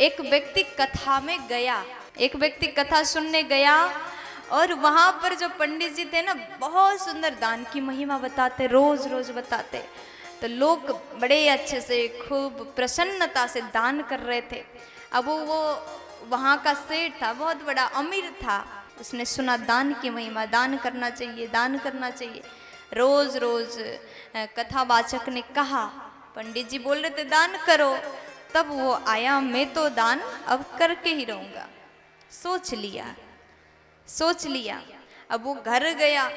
एक व्यक्ति कथा में गया, एक व्यक्ति कथा सुनने गया और वहां पर जो पंडित जी थे ना, बहुत सुंदर दान की महिमा बताते, रोज रोज बताते। तो लोग बड़े अच्छे से खूब प्रसन्नता से दान कर रहे थे। अब वो वहाँ का सेठ था, बहुत बड़ा अमीर था। उसने सुना दान की महिमा, दान करना चाहिए, दान करना चाहिए। रोज रोज कथावाचक ने कहा, पंडित जी बोल रहे थे दान करो। तब वो आया, मैं तो दान अब करके ही रहूँगा। सोच लिया। अब वो घर गया,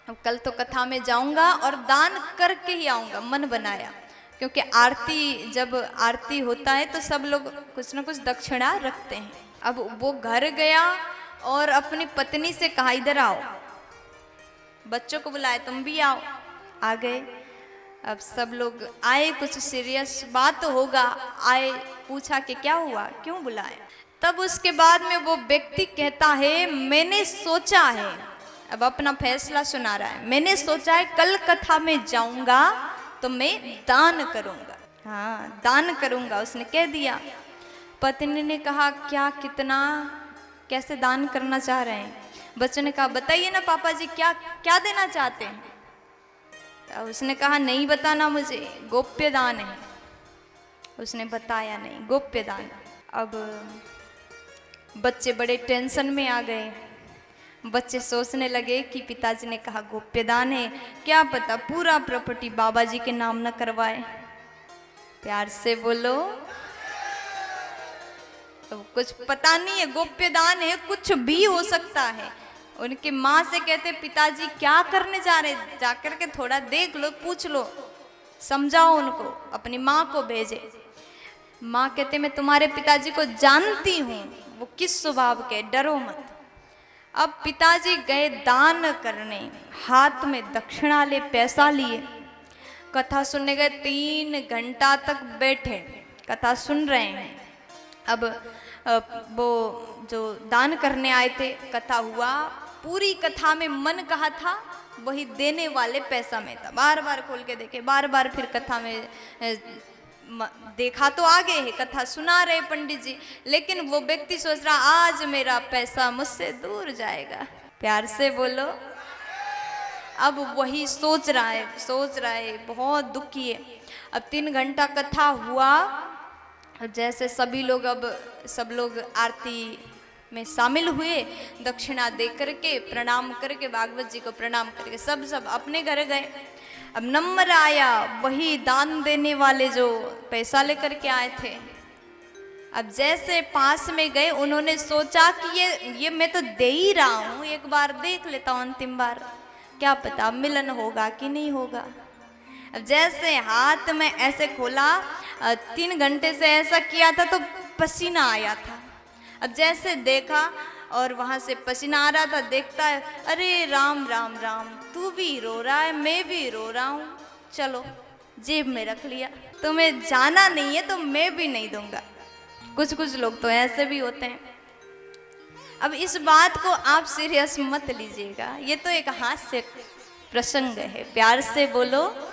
अब कल तो कथा में जाऊंगा और दान करके ही आऊंगा, मन बनाया। क्योंकि आरती, जब आरती होता है तो सब लोग कुछ ना कुछ दक्षिणा रखते हैं। अब वो घर गया और अपनी पत्नी से कहा, इधर आओ। बच्चों को बुलाया, तुम भी आओ। आ गए। अब सब लोग आए, कुछ सीरियस बात होगा, आए, पूछा कि क्या हुआ, क्यों बुलाया। तब उसके बाद में वो व्यक्ति कहता है, मैंने सोचा है, अब अपना फैसला सुना रहा है, मैंने सोचा है कल कथा में जाऊंगा तो मैं दान करूंगा। हाँ, दान करूंगा, उसने कह दिया। पत्नी ने कहा, क्या, कितना, कैसे दान करना चाह रहे हैं। बच्चों ने कहा, बताइए ना पापा जी, क्या क्या देना चाहते हैं। तो उसने कहा, नहीं बताना मुझे, गोप्य दान है। उसने बताया नहीं, गोप्य दान। अब बच्चे बड़े टेंशन में आ गए। बच्चे सोचने लगे कि पिताजी ने कहा गोप्य दान है, क्या पता पूरा प्रॉपर्टी बाबा जी के नाम न करवाए। प्यार से बोलो। तो कुछ पता नहीं है, गोप्य दान है, कुछ भी हो सकता है। उनकी माँ से कहते, पिताजी क्या करने जा रहे, जाकर के थोड़ा देख लो, पूछ लो, समझाओ उनको। अपनी माँ को भेजे। माँ कहते, मैं तुम्हारे पिताजी को जानती हूँ, वो किस स्वभाव के, डरो मत। अब पिताजी गए दान करने, हाथ में दक्षिणा ले, पैसा लिए, कथा सुनने गए। 3 घंटा तक बैठे, कथा सुन रहे हैं। अब वो जो दान करने आए थे, कथा हुआ, पूरी कथा में मन कहा था वही देने वाले पैसा में था। बार बार खोल के देखे, बार बार फिर कथा में देखा तो आगे है, कथा सुना रहे पंडित जी, लेकिन वो व्यक्ति सोच रहा, आज मेरा पैसा मुझसे दूर जाएगा। प्यार से बोलो। अब वही सोच रहा है, बहुत दुखी है। अब 3 घंटा कथा हुआ। जैसे सभी लोग, अब सब लोग आरती में शामिल हुए, दक्षिणा दे करके, प्रणाम करके, भागवत जी को प्रणाम करके सब अपने घर गए। अब नंबर आया, वही दान देने वाले जो पैसा लेकर के आए थे। अब जैसे पास में गए, उन्होंने सोचा कि ये मैं तो दे ही रहा हूँ, एक बार देख लेता हूँ, अंतिम बार, क्या पता मिलन होगा कि नहीं होगा। अब जैसे हाथ में ऐसे खोला, 3 घंटे से ऐसा किया था तो पसीना आया था। अब जैसे देखा और वहाँ से पसीना आ रहा था, देखता है, अरे राम राम राम, तू भी रो रहा है, मैं भी रो रहा हूँ, चलो जेब में रख लिया, तुम्हें जाना नहीं है तो मैं भी नहीं दूंगा। कुछ लोग तो ऐसे भी होते हैं। अब इस बात को आप सीरियस मत लीजिएगा, ये तो एक हास्य प्रसंग है। प्यार से बोलो।